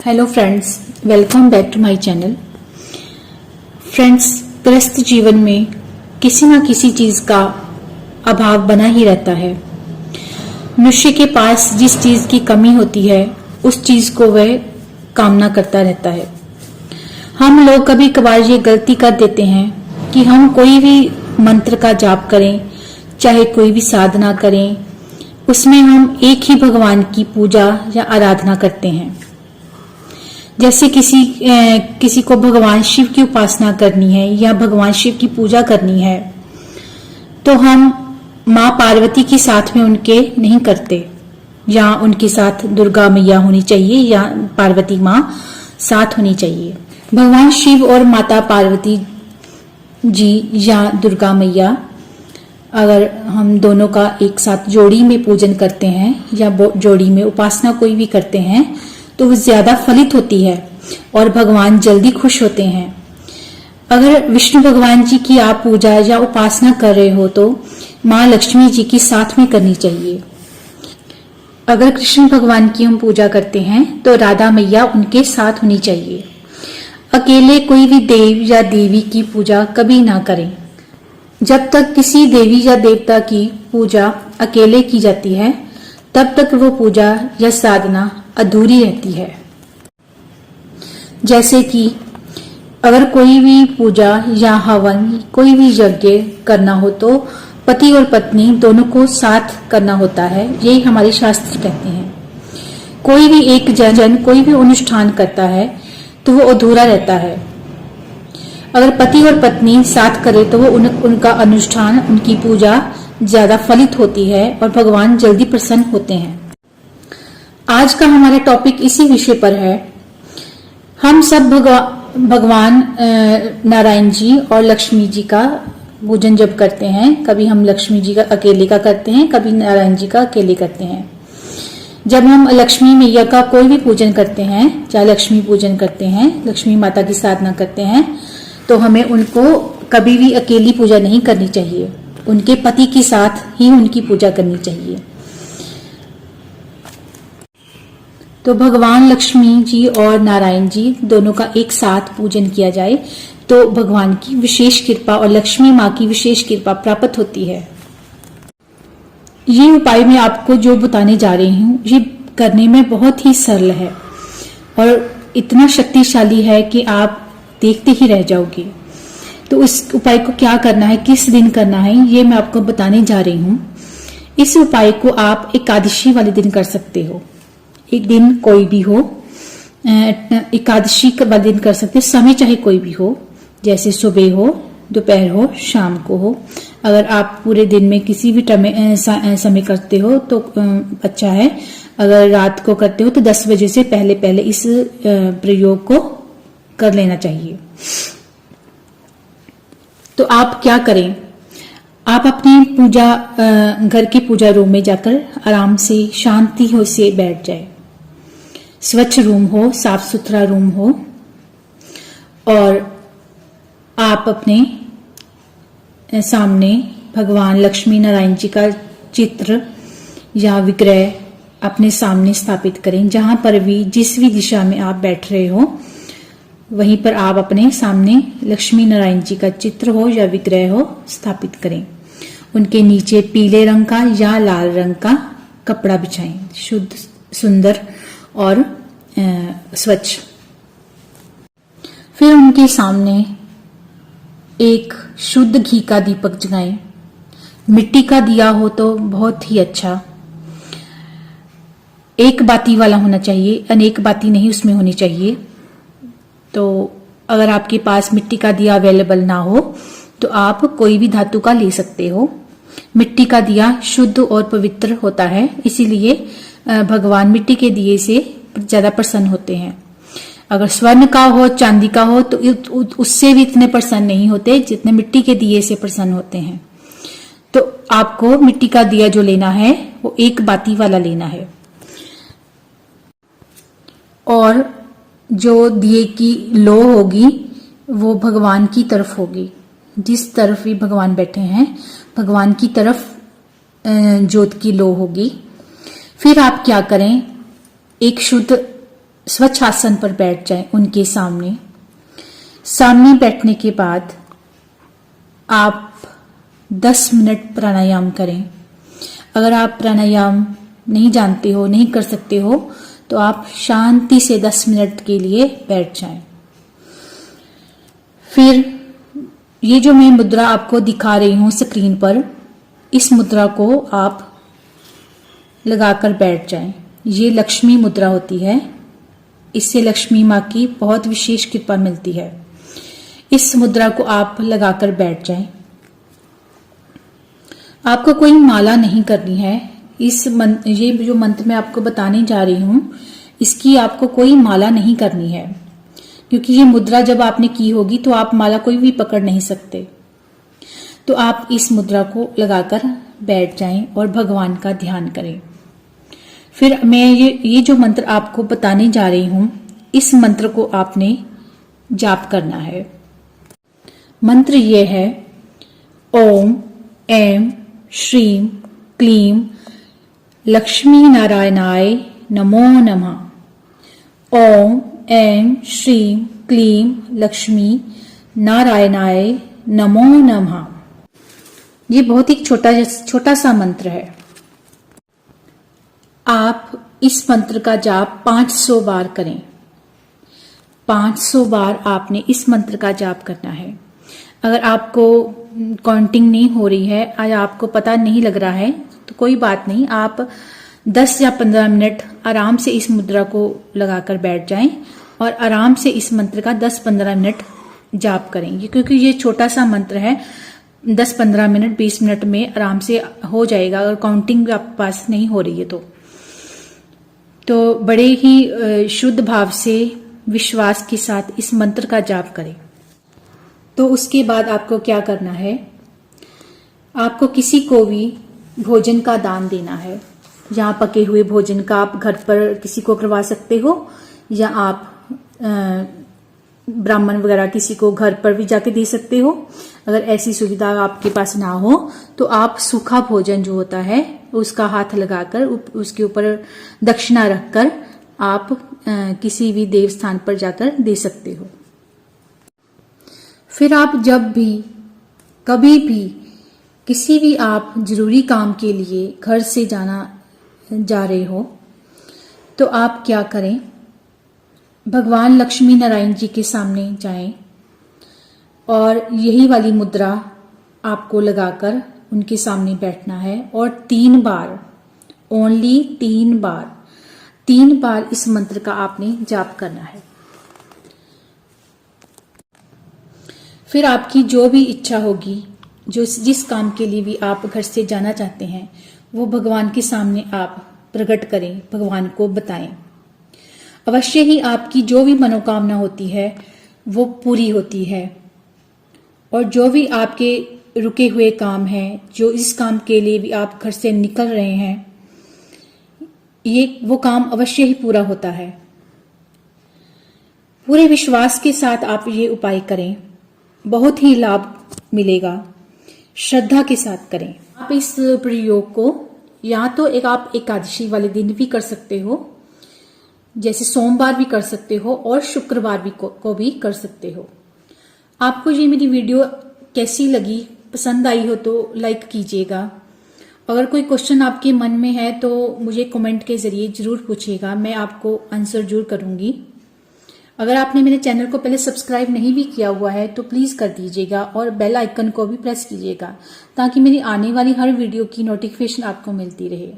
Hello friends, welcome back to my channel. Friends, गृहस्थ जीवन में किसी न किसी चीज का अभाव बना ही रहता है। मनुष्य के पास जिस चीज की कमी होती है उस चीज को वह कामना करता रहता है। हम लोग कभी कभार ये गलती कर देते हैं कि हम कोई भी मंत्र का जाप करें, चाहे कोई भी साधना करें, उसमें हम एक ही भगवान की पूजा या आराधना करते हैं। जैसे किसी को भगवान शिव की उपासना करनी है या भगवान शिव की पूजा करनी है तो हम माँ पार्वती के साथ में उनके नहीं करते, या उनके साथ दुर्गा मैया होनी चाहिए या पार्वती माँ साथ होनी चाहिए। भगवान शिव और माता पार्वती जी या दुर्गा मैया, अगर हम दोनों का एक साथ जोड़ी में पूजन करते हैं या जोड़ी में उपासना कोई भी करते हैं तो वो ज्यादा फलित होती है और भगवान जल्दी खुश होते हैं। अगर विष्णु भगवान जी की आप पूजा या उपासना कर रहे हो तो माँ लक्ष्मी जी की साथ में करनी चाहिए। अगर कृष्ण भगवान की हम पूजा करते हैं तो राधा मैया उनके साथ होनी चाहिए। अकेले कोई भी देव या देवी की पूजा कभी ना करें। जब तक किसी देवी या देवता की पूजा अकेले की जाती है तब तक वो पूजा या साधना अधूरी रहती है। जैसे कि अगर कोई भी पूजा या हवन, कोई भी यज्ञ करना हो तो पति और पत्नी दोनों को साथ करना होता है, यही हमारे शास्त्र कहते हैं। कोई भी एक जन कोई भी अनुष्ठान करता है तो वो अधूरा रहता है। अगर पति और पत्नी साथ करे तो वो उनका अनुष्ठान, उनकी पूजा ज्यादा फलित होती है और भगवान जल्दी प्रसन्न होते हैं। आज का हमारा टॉपिक इसी विषय पर है। हम सब भगवान नारायण जी और लक्ष्मी जी का पूजन जब करते हैं, कभी हम लक्ष्मी जी का अकेले का करते हैं, कभी नारायण जी का अकेले करते हैं। जब हम लक्ष्मी मैया का कोई भी पूजन करते हैं, चाहे लक्ष्मी पूजन करते हैं, लक्ष्मी माता की साधना करते हैं, तो हमें उनको कभी भी अकेली पूजा नहीं करनी चाहिए। उनके पति के साथ ही उनकी पूजा करनी चाहिए। तो भगवान लक्ष्मी जी और नारायण जी दोनों का एक साथ पूजन किया जाए तो भगवान की विशेष कृपा और लक्ष्मी माँ की विशेष कृपा प्राप्त होती है। ये उपाय मैं आपको जो बताने जा रही हूँ ये करने में बहुत ही सरल है और इतना शक्तिशाली है कि आप देखते ही रह जाओगे। तो इस उपाय को क्या करना है, किस दिन करना है, ये मैं आपको बताने जा रही हूँ। इस उपाय को आप एकादशी वाले दिन कर सकते हो। एक दिन कोई भी हो, एकादशी वाले दिन कर सकते हो। समय चाहे कोई भी हो, जैसे सुबह हो, दोपहर हो, शाम को हो। अगर आप पूरे दिन में किसी भी समय करते हो तो अच्छा है। अगर रात को करते हो तो 10 बजे से पहले पहले इस प्रयोग को कर लेना चाहिए। तो आप क्या करें, आप अपनी पूजा घर के पूजा रूम में जाकर आराम से शांति हो से बैठ जाए। स्वच्छ रूम हो, साफ सुथरा रूम हो और आप अपने सामने भगवान लक्ष्मी नारायण जी का चित्र या विग्रह अपने सामने स्थापित करें। जहां पर भी, जिस भी दिशा में आप बैठ रहे हो वहीं पर आप अपने सामने लक्ष्मी नारायण जी का चित्र हो या विग्रह हो स्थापित करें। उनके नीचे पीले रंग का या लाल रंग का कपड़ा बिछाएं, शुद्ध, सुंदर और स्वच्छ। फिर उनके सामने एक शुद्ध घी का दीपक जलाएं। मिट्टी का दिया हो तो बहुत ही अच्छा, एक बाती वाला होना चाहिए, अनेक बाती नहीं उसमें होनी चाहिए। तो अगर आपके पास मिट्टी का दिया अवेलेबल ना हो तो आप कोई भी धातु का ले सकते हो। मिट्टी का दिया शुद्ध और पवित्र होता है, इसीलिए भगवान मिट्टी के दिए से ज्यादा प्रसन्न होते हैं। अगर स्वर्ण का हो, चांदी का हो तो उससे भी इतने प्रसन्न नहीं होते जितने मिट्टी के दिए से प्रसन्न होते हैं। तो आपको मिट्टी का दिया जो लेना है वो एक बाती वाला लेना है और जो दिए की लो होगी वो भगवान की तरफ होगी। जिस तरफ भी भगवान बैठे हैं भगवान की तरफ ज्योत की लो होगी। फिर आप क्या करें, एक शुद्ध स्वच्छ आसन पर बैठ जाएं उनके सामने। सामने बैठने के बाद आप 10 मिनट प्राणायाम करें। अगर आप प्राणायाम नहीं जानते हो, नहीं कर सकते हो, तो आप शांति से 10 मिनट के लिए बैठ जाएं। फिर ये जो मैं मुद्रा आपको दिखा रही हूं स्क्रीन पर, इस मुद्रा को आप लगाकर बैठ जाएं। ये लक्ष्मी मुद्रा होती है। इससे लक्ष्मी माँ की बहुत विशेष कृपा मिलती है। इस मुद्रा को आप लगाकर बैठ जाएं। आपको कोई माला नहीं करनी है। ये जो मंत्र मैं आपको बताने जा रही हूं, इसकी आपको कोई माला नहीं करनी है, क्योंकि ये मुद्रा जब आपने की होगी तो आप माला कोई भी पकड़ नहीं सकते। तो आप इस मुद्रा को लगाकर बैठ जाएं और भगवान का ध्यान करें। फिर मैं ये जो मंत्र आपको बताने जा रही हूं, इस मंत्र को आपने जाप करना है। मंत्र ये है, ओम ऐं श्रीं क्लीं लक्ष्मी नारायणाय नमो नमः। ओम ऐं श्रीं क्लीं लक्ष्मी नारायणाय नमो नमः। ये बहुत ही छोटा सा मंत्र है। आप इस मंत्र का जाप 500 बार करें। 500 बार आपने इस मंत्र का जाप करना है। अगर आपको काउंटिंग नहीं हो रही है, आज आपको पता नहीं लग रहा है, तो कोई बात नहीं, आप 10 या 15 मिनट आराम से इस मुद्रा को लगाकर बैठ जाएं और आराम से इस मंत्र का 10-15 मिनट जाप करेंगे, क्योंकि ये छोटा सा मंत्र है। 10-15 मिनट 20 मिनट में आराम से हो जाएगा, अगर काउंटिंग आपके पास नहीं हो रही है तो बड़े ही शुद्ध भाव से विश्वास के साथ इस मंत्र का जाप करें। तो उसके बाद आपको क्या करना है, आपको किसी को भी भोजन का दान देना है। यहाँ पके हुए भोजन का आप घर पर किसी को करवा सकते हो, या आप ब्राह्मण वगैरह किसी को घर पर भी जाके दे सकते हो। अगर ऐसी सुविधा आपके पास ना हो तो आप सूखा भोजन जो होता है उसका हाथ लगाकर उसके ऊपर दक्षिणा रखकर आप किसी भी देव स्थान पर जाकर दे सकते हो। फिर आप जब भी कभी भी किसी भी आप जरूरी काम के लिए घर से जा रहे हो तो आप क्या करें, भगवान लक्ष्मी नारायण जी के सामने जाएं और यही वाली मुद्रा आपको लगाकर उनके सामने बैठना है और 3 बार, ओनली 3 बार इस मंत्र का आपने जाप करना है। फिर आपकी जो भी इच्छा होगी, जिस काम के लिए भी आप घर से जाना चाहते हैं, वो भगवान के सामने आप प्रकट करें, भगवान को बताएं। अवश्य ही आपकी जो भी मनोकामना होती है वो पूरी होती है, और जो भी आपके रुके हुए काम हैं, जो इस काम के लिए भी आप घर से निकल रहे हैं, वो काम अवश्य ही पूरा होता है। पूरे विश्वास के साथ आप ये उपाय करें, बहुत ही लाभ मिलेगा। श्रद्धा के साथ करें। आप इस प्रयोग को या तो आप एकादशी वाले दिन भी कर सकते हो, जैसे सोमवार भी कर सकते हो और शुक्रवार भी को भी कर सकते हो। आपको ये मेरी वीडियो कैसी लगी, पसंद आई हो तो लाइक कीजिएगा। अगर कोई क्वेश्चन आपके मन में है तो मुझे कमेंट के जरिए जरूर पूछिएगा, मैं आपको आंसर जरूर करूंगी। अगर आपने मेरे चैनल को पहले सब्सक्राइब नहीं भी किया हुआ है तो प्लीज कर दीजिएगा और बेल आइकन को भी प्रेस कीजिएगा, ताकि मेरी आने वाली हर वीडियो की नोटिफिकेशन आपको मिलती रहे।